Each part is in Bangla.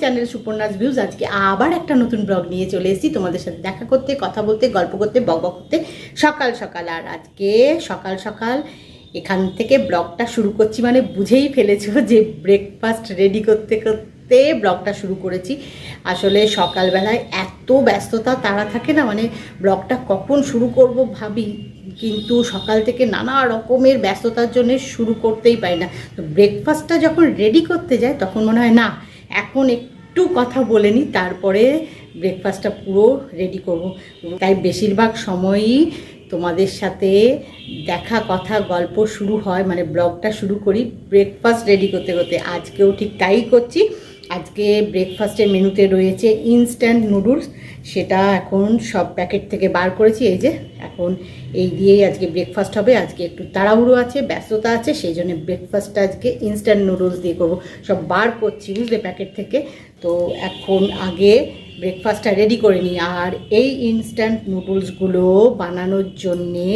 Channel Suparna's views. আজকে আবার একটা নতুন ব্লগ নিয়ে চলে এসেছি তোমাদের সাথে দেখা করতে, কথা বলতে, গল্প করতে, বকবক করতে সকাল সকাল। আর আজকে সকাল সকাল এখান থেকে ব্লগটা শুরু করছি, মানে বুঝেই ফেলেছো যে ব্রেকফাস্ট রেডি করতে করতে ব্লগটা শুরু করেছি। আসলে সকালবেলায় এত ব্যস্ততা তারা থাকে না, মানে ব্লগটা কখন শুরু করব ভাবি, কিন্তু সকাল থেকে নানা রকমের ব্যস্ততার জন্য শুরু করতেই পারি না। তো ব্রেকফাস্টটা যখন রেডি করতে যায় তখন মনে হয় না এখন একটু কথা বলে নিই, তারপরে ব্রেকফাস্টটা পুরো রেডি করব। তাই বেশিরভাগ সময়ই তোমাদের সাথে দেখা, কথা, গল্প শুরু হয়, মানে ব্লগটা শুরু করি ব্রেকফাস্ট রেডি করতে করতে। আজকেও ঠিক তাই করছি। আজকে ব্রেকফাস্টের মেনুতে রয়েছে ইনস্ট্যান্ট নুডলস, সেটা এখন সব প্যাকেট থেকে বার করেছি। এই যে এখন এই দিয়েই আজকে ব্রেকফাস্ট হবে। আজকে একটু তাড়াহুড়ো আছে, ব্যস্ততা আছে, সেই জন্য ব্রেকফাস্টটা আজকে ইনস্ট্যান্ট নুডলস দিয়ে করবো। সব বার করছি বুঝলে প্যাকেট থেকে। তো এখন আগে ব্রেকফাস্টটা রেডি করে নিই। আর এই ইনস্ট্যান্ট নুডলসগুলো বানানোর জন্যে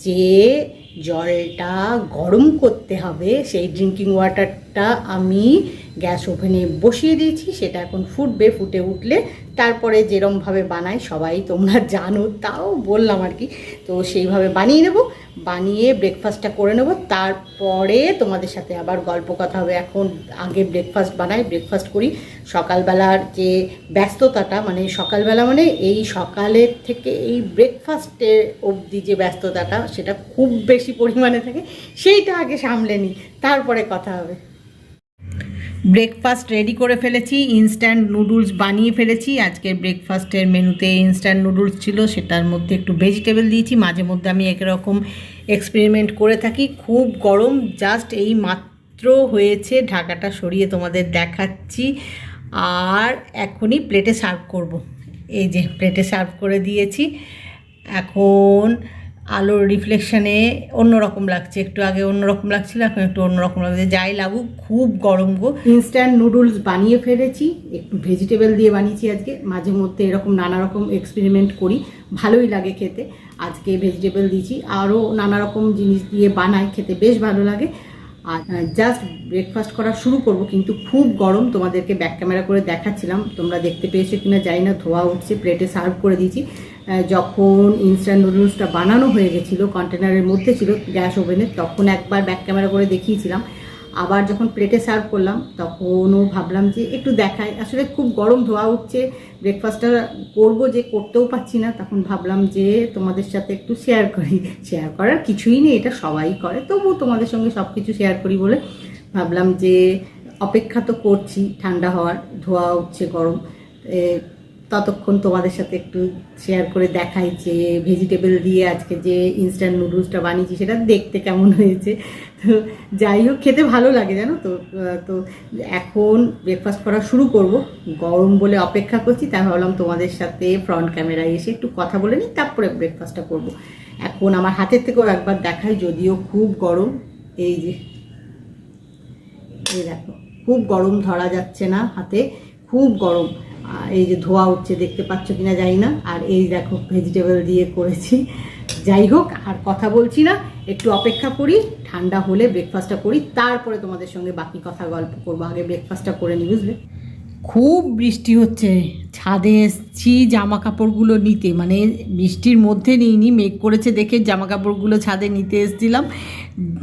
যে জলটা গরম করতে হবে, সেই ড্রিঙ্কিং ওয়াটারটা আমি গ্যাস ওভেনে বসিয়ে দিয়েছি। সেটা এখন ফুটবে, ফুটে উঠলে তারপরে যেরমভাবে বানাই সবাই তোমরা জানো, তাও বললাম আর কি। তো সেইভাবে বানিয়ে নেব, বানিয়ে ব্রেকফাস্টটা করে নেব, তারপরে তোমাদের সাথে আবার গল্প কথা হবে। এখন আগে ব্রেকফাস্ট বানাই, ব্রেকফাস্ট করি। সকালবেলার যে ব্যস্ততাটা, মানে সকালবেলা মানে এই সকালের থেকে এই ব্রেকফাস্টের অবধি যে ব্যস্ততাটা, সেটা খুব বেশি পরিমাণে থাকে, সেইটা আগে সামলে নিই, তারপরে কথা হবে। ব্রেকফাস্ট রেডি করে ফেলেছি, ইনস্ট্যান্ট নুডলস বানিয়ে ফেলেছি। আজকের ব্রেকফাস্টের মেনুতে ইনস্ট্যান্ট নুডলস ছিল, সেটার মধ্যে একটু ভেজিটেবল দিয়েছি। মাঝে মধ্যে আমি একরকম এক্সপেরিমেন্ট করে থাকি। খুব গরম, জাস্ট এই মাত্র হয়েছে, ঢাকাটা সরিয়ে তোমাদের দেখাচ্ছি। আর এখনই প্লেটে সার্ভ করব। এই যে প্লেটে সার্ভ করে দিয়েছি। এখন আলোর রিফ্লেকশানে অন্যরকম লাগছে, একটু আগে অন্যরকম লাগছিল, এখন একটু অন্যরকম লাগছে। যাই লাগুক, খুব গরম গো। ইনস্ট্যান্ট নুডলস বানিয়ে ফেলেছি, একটু ভেজিটেবল দিয়ে বানিয়েছি আজকে। মাঝে মধ্যে এরকম নানা রকম এক্সপেরিমেন্ট করি, ভালোই লাগে খেতে। আজকে ভেজিটেবল দিয়েছি, আরও নানা রকম জিনিস দিয়ে বানাই, খেতে বেশ ভালো লাগে। আর জাস্ট ব্রেকফাস্ট করা শুরু করব, কিন্তু খুব গরম। তোমাদেরকে ব্যাক ক্যামেরা করে দেখাচ্ছিলাম, তোমরা দেখতে পেয়েছো কিনা জানি না। ধোয়া উঠছে, প্লেটে সার্ভ করে দিয়েছি। যখন ইনস্ট্যান্ট নুডলসটা বানানো হয়ে গেছিলো, কন্টেনারের মধ্যে ছিল গ্যাস ওভেনে, তখন একবার ব্যাক ক্যামেরা করে দেখিয়েছিলাম। আবার যখন প্লেটে সার্ভ করলাম তখনও ভাবলাম যে একটু দেখাই। আসলে খুব গরম, ধোয়া উঠছে, ব্রেকফাস্টটা করব যে করতেও পারছি না, তখন ভাবলাম যে তোমাদের সাথে একটু শেয়ার করি। শেয়ার করার কিছুই নেই, এটা সবাই করে, তবুও তোমাদের সঙ্গে সব কিছু শেয়ার করি বলে ভাবলাম যে অপেক্ষা তো করছি ঠান্ডা হওয়ার, ধোয়া উঠছে গরম, ততক্ষণ তোমাদের সাথে একটু শেয়ার করে দেখাই যে ভেজিটেবল দিয়ে আজকে যে ইনস্ট্যান্ট নুডলসটা বানিয়েছি সেটা দেখতে কেমন হয়েছে। তো যাই হোক, খেতে ভালো লাগে জানো তো। তো এখন ব্রেকফাস্ট করা শুরু করব, গরম বলে অপেক্ষা করছি, তাই ভাবলাম তোমাদের সাথে ফ্রন্ট ক্যামেরায় এসে একটু কথা বলে নিই, তারপরে ব্রেকফাস্টটা করব। এখন আমার হাতের থেকেও একবার দেখাই, যদিও খুব গরম। এই যে এই দেখো, খুব গরম, ধরা যাচ্ছে না হাতে, খুব গরম। এই যে ধোয়া উঠছে, দেখতে পাচ্ছ কিনা জানি না। আর এই দেখো ভেজিটেবল দিয়ে করেছি। যাই হোক, আর কথা বলছি না, একটু অপেক্ষা করি, ঠান্ডা হলে ব্রেকফাস্টটা করি, তারপরে তোমাদের সঙ্গে বাকি কথা গল্প করবো। আগে ব্রেকফাস্টটা করে নিই বুঝলে। খুব বৃষ্টি হচ্ছে, ছাদে এসছি জামা কাপড়গুলো নিতে, মানে বৃষ্টির মধ্যে নিইনি, মেঘ করেছে দেখে জামা কাপড়গুলো ছাদে নিতে এসেছিলাম।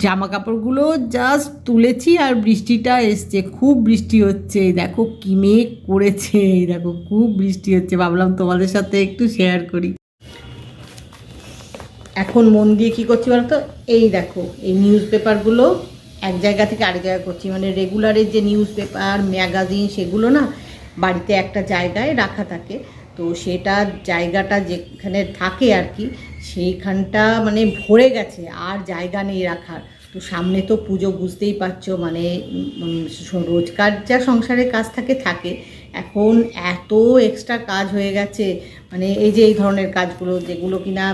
জামা কাপড়গুলো জাস্ট তুলেছি আর বৃষ্টিটা এসছে, খুব বৃষ্টি হচ্ছে। দেখো কি মেঘ করেছে, দেখো খুব বৃষ্টি হচ্ছে, ভাবলাম তোমাদের সাথে একটু শেয়ার করি। এখন মন দিয়ে কী করছি বলতো, এই দেখো এই নিউজ পেপারগুলো এক জায়গা থেকে আরেক জায়গায় করছি, মানে রেগুলারের যে নিউজ পেপার, ম্যাগাজিন, সেগুলো না বাড়িতে একটা জায়গায় রাখা থাকে। তো সেটা জায়গাটা যেখানে থাকে আর কি, সেইখানটা মানে ভরে গেছে, আর জায়গা নেই রাখার। তো সামনে তো পুজো, বুঝতেই পারছো, মানে রোজকার যা সংসারের কাজ থাকে থাকে, এখন এত এক্সট্রা কাজ হয়ে গেছে, মানে এই যে এই ধরনের কাজগুলো, যেগুলো কিনা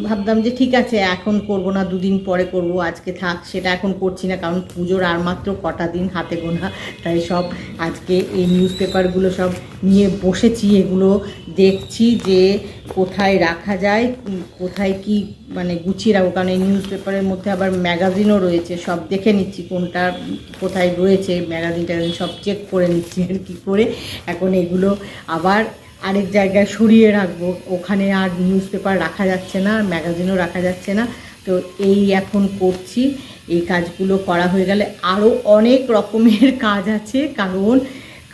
ভাবতাম যে ঠিক আছে এখন করব না, দুদিন পরে করব, আজকে থাক, সেটা এখন করছি না, কারণ পুজোর আর মাত্র কটা দিন হাতে গোনা। তাই সব আজকে এই নিউজ পেপারগুলো সব নিয়ে বসেছি, এগুলো দেখছি যে কোথায় রাখা যায়, কোথায় কি মানে গুছিয়ে রাখবো, কারণ এই নিউজ পেপারের মধ্যে আবার ম্যাগাজিনও রয়েছে, সব দেখে নিচ্ছি কোনটা কোথায় রয়েছে, ম্যাগাজিন ট্যাগাজিন সব চেক করে নিচ্ছি আর কি করে। এখন এগুলো আবার আরেক জায়গায় সরিয়ে রাখবো, ওখানে আর নিউজ পেপার রাখা যাচ্ছে না, ম্যাগাজিনও রাখা যাচ্ছে না। তো এই এখন করছি, এই কাজগুলো করা হয়ে গেলে আরও অনেক রকমের কাজ আছে, কারণ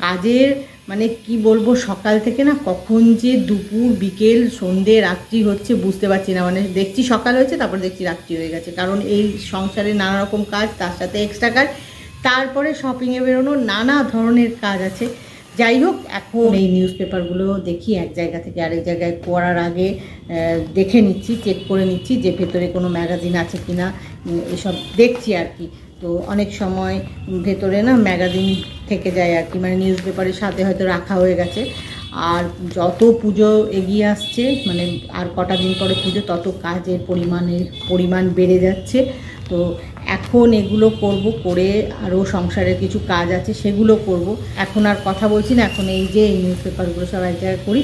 কাজের মানে কি বলবো, সকাল থেকে না কখন যে দুপুর বিকেল সন্ধে রাত্রি হচ্ছে বুঝতে পারছি না, মানে দেখছি সকাল হয়েছে তারপর দেখছি রাত্রি হয়ে গেছে, কারণ এই সংসারে নানা রকম কাজ, তার সাথে এক্সট্রা কাজ, তারপরে শপিংয়ে বেরোনো, নানা ধরনের কাজ আছে। যাই হোক, এখন এই নিউজ পেপারগুলো দেখি এক জায়গা থেকে আরেক জায়গায় পড়ার আগে দেখে নিচ্ছি, চেক করে নিচ্ছি যে ভেতরে কোনো ম্যাগাজিন আছে কি না, এসব দেখছি আর কি। তো অনেক সময় ভেতরে না ম্যাগাজিন থেকে যায় আর কি, মানে নিউজ পেপারের সাথে হয়তো রাখা হয়ে গেছে। আর যত পুজো এগিয়ে আসছে, মানে আর কটা দিন পরে পুজো, তত কাজের পরিমাণ বেড়ে যাচ্ছে। তো এখন এগুলো করব, করে আরও সংসারের কিছু কাজ আছে সেগুলো করব। এখন আর কথা বলছি না, এখন এই যে এই নিউজ পেপারগুলো সব এক জায়গায় করি,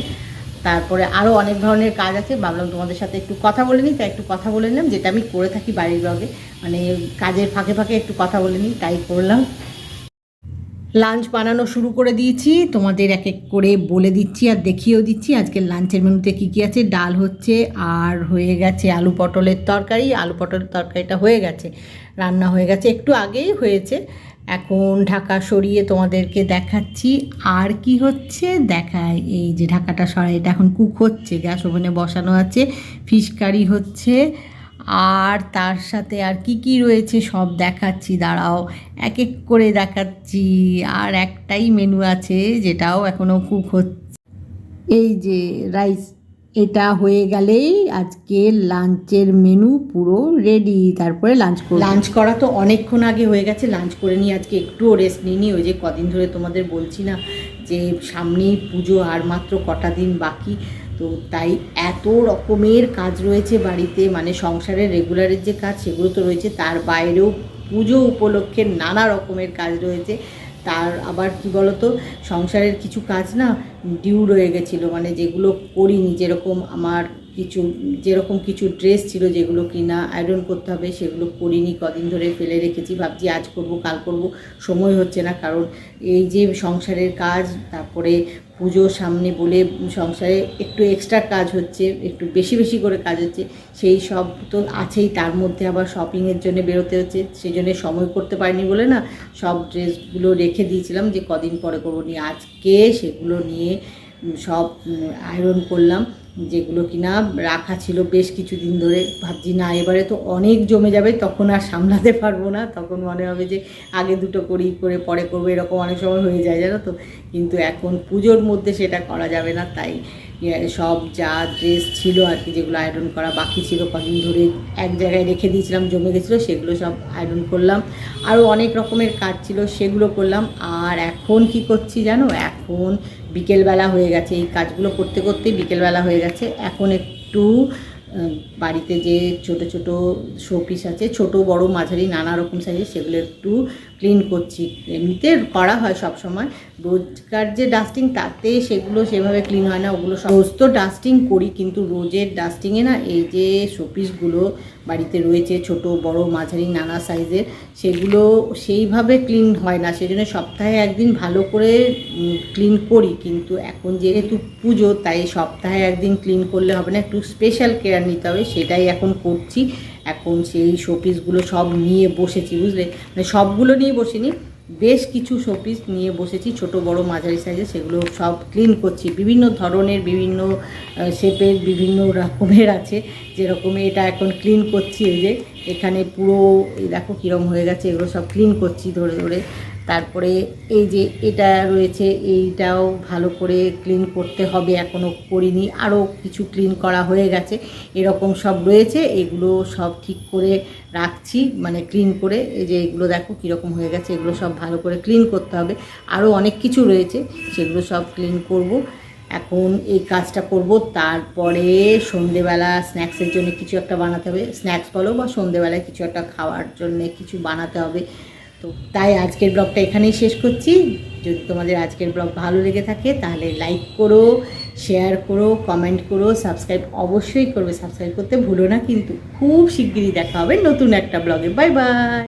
তারপরে আরও অনেক ধরনের কাজ আছে, ভাবলাম তোমাদের সাথে একটু কথা বলে নিই, তাই একটু কথা বলে নিলাম, যেটা আমি করে থাকি বাড়ির ব্লগে, মানে কাজের ফাঁকে ফাঁকে একটু কথা বলে নিই, তাই করলাম। লাঞ্চ বানানো শুরু করে দিয়েছি, তোমাদের এক এক করে বলে দিচ্ছি আর দেখিয়েও দিচ্ছি আজকের লাঞ্চের মেনুতে কী কী আছে। ডাল হচ্ছে, আর হয়ে গেছে আলু পটলের তরকারি, আলু পটলের তরকারিটা হয়ে গেছে, রান্না হয়ে গেছে, একটু আগেই হয়েছে। এখন ঢাকা সরিয়ে তোমাদেরকে দেখাচ্ছি আর কি হচ্ছে, দেখায় এই যে ঢাকাটা সরাই, এটা এখন কুক হচ্ছে, গ্যাস ওভেনে বসানো আছে, ফিশ কারি হচ্ছে, আর তার সাথে আর কি কি রয়েছে সব দেখাচ্ছি, দাঁড়াও এক এক করে দেখাচ্ছি। আর একটাই মেনু আছে যেটাও এখনও কুক হচ্ছে, এই যে রাইস, এটা হয়ে গেলেই আজকে লাঞ্চের মেনু পুরো রেডি, তারপরে লাঞ্চ করা তো অনেকক্ষণ আগে হয়ে গেছে, লাঞ্চ করে নিই, আজকে একটুও রেস্ট নিইনি, ওই যে কদিন ধরে তোমাদের বলছি না যে সামনেই পুজো, আর মাত্র কটা দিন বাকি, তো তাই এত রকমের কাজ রয়েছে বাড়িতে, মানে সংসারের রেগুলারের যে কাজ সেগুলো তো রয়েছে, তার বাইরেও পুজো উপলক্ষে নানা রকমের কাজ রয়েছে। তার আবার কি বলতো, সংসারের কিছু কাজ না ডিউ রয়ে গেছিলো, মানে যেগুলো করিনি, যেরকম কিছু ড্রেস ছিল যেগুলো কিনা আয়রন করতে হবে, সেগুলো করিনি, কদিন ধরে ফেলে রেখেছি, ভাবছি আজ করব কাল করব, সময় হচ্ছে না, কারণ এই যে সংসারের কাজ, তারপরে পুজোর সামনে বলে সংসারে একটু এক্সট্রা কাজ হচ্ছে, একটু বেশি বেশি করে কাজ হচ্ছে, সেই সব তো আছেই, তার মধ্যে আবার শপিংয়ের জন্য বেরোতে হচ্ছে, সেই জন্য সময় করতে পারিনি বলে না সব ড্রেসগুলো রেখে দিয়েছিলাম যে কদিন পরে করবো, নিয়ে আজকে সেগুলো নিয়ে সব আয়রন করলাম, যেগুলো কিনা রাখা ছিল বেশ কিছুদিন ধরে, ভাবছি না এবারে তো অনেক জমে যাবে, তখন আর সামলাতে পারবো না, তখন মনে হবে যে আগে দুটো করি, করে পরে করবো, এরকম অনেক সময় হয়ে যায় জানো তো, কিন্তু এখন পুজোর মধ্যে সেটা করা যাবে না, তাই সব যা ড্রেস ছিল আর কি, যেগুলো আয়রন করা বাকি ছিল কদিন ধরে এক জায়গায় রেখে দিয়েছিলাম, জমে গেছিলো, সেগুলো সব আয়রন করলাম, আরও অনেক রকমের কাজ ছিল সেগুলো করলাম। আর এখন কি করছি জানো, এখন বিকেলবেলা হয়ে গেছে, এই কাজগুলো করতে করতে বিকেলবেলা হয়ে গেছে, এখন একটু বাড়িতে যে ছোট ছোট শোপিস আছে, ছোট বড় মাঝারি নানা রকম সাইজের, সেগুলো একটু ক্লিন করছি, এমনিতে করা হয় সব সময়, রোজকার যে ডাস্টিং তাতে সেগুলো সেভাবে ক্লিন হয় না, ওগুলো রোজ তো ডাস্টিং করি, কিন্তু রোজের ডাস্টিংয়ে না এই যে শোপিসগুলো বাড়িতে রয়েছে ছোট বড় মাঝারি নানা সাইজের, সেগুলো সেইভাবে ক্লিন হয় না, সেজন্য সপ্তাহে একদিন ভালো করে ক্লিন করি, কিন্তু এখন যেহেতু পুজো তাই সপ্তাহে একদিন ক্লিন করলে হবে না, একটু স্পেশাল কেয়ার নিতে হবে, সেটাই এখন করছি। এখন সেই শোপিসগুলো সব নিয়ে বসেছি, বুঝলে, মানে সবগুলো নিয়ে বসিনি, বেশ কিছু শোপিস নিয়ে বসেছি, ছোট বড় মাঝারি সাইজে, সেগুলো সব ক্লিন করছি, বিভিন্ন ধরনের বিভিন্ন শেপের বিভিন্ন রকমের আছে, যেরকম এটা এখন ক্লিন করছি, এই যে এখানে পুরো এই দেখো কীরকম হয়ে গেছে, এগুলো সব ক্লিন করছি ধরে ধরে। তারপরে এই যে এটা রয়েছে, এইটাও ভালো করে ক্লিন করতে হবে, এখনও করিনি, আরও কিছু ক্লিন করা হয়ে গেছে, এরকম সব রয়েছে, এগুলো সব ঠিক করে রাখছি, মানে ক্লিন করে, এই যে এগুলো দেখো কীরকম হয়ে গেছে, এগুলো সব ভালো করে ক্লিন করতে হবে, আরও অনেক কিছু রয়েছে সেগুলো সব ক্লিন করব। এখন এই কাজটা করব, তারপরে সন্ধেবেলা স্ন্যাক্সের জন্য কিছু একটা বানাতে হবে, স্ন্যাক্স বলো বা সন্ধেবেলায় কিছু একটা খাওয়ার জন্য কিছু বানাতে হবে। তো তাই আজকের ব্লগটা এখানেই শেষ করছি। যদি তোমাদের আজকের ব্লগ ভালো লেগে থাকে তাহলে লাইক করো, শেয়ার করো, কমেন্ট করো, সাবস্ক্রাইব অবশ্যই করবে, সাবস্ক্রাইব করতে ভুলো না কিন্তু। খুব শিগগিরই দেখা হবে নতুন একটা ব্লগে। Bye bye.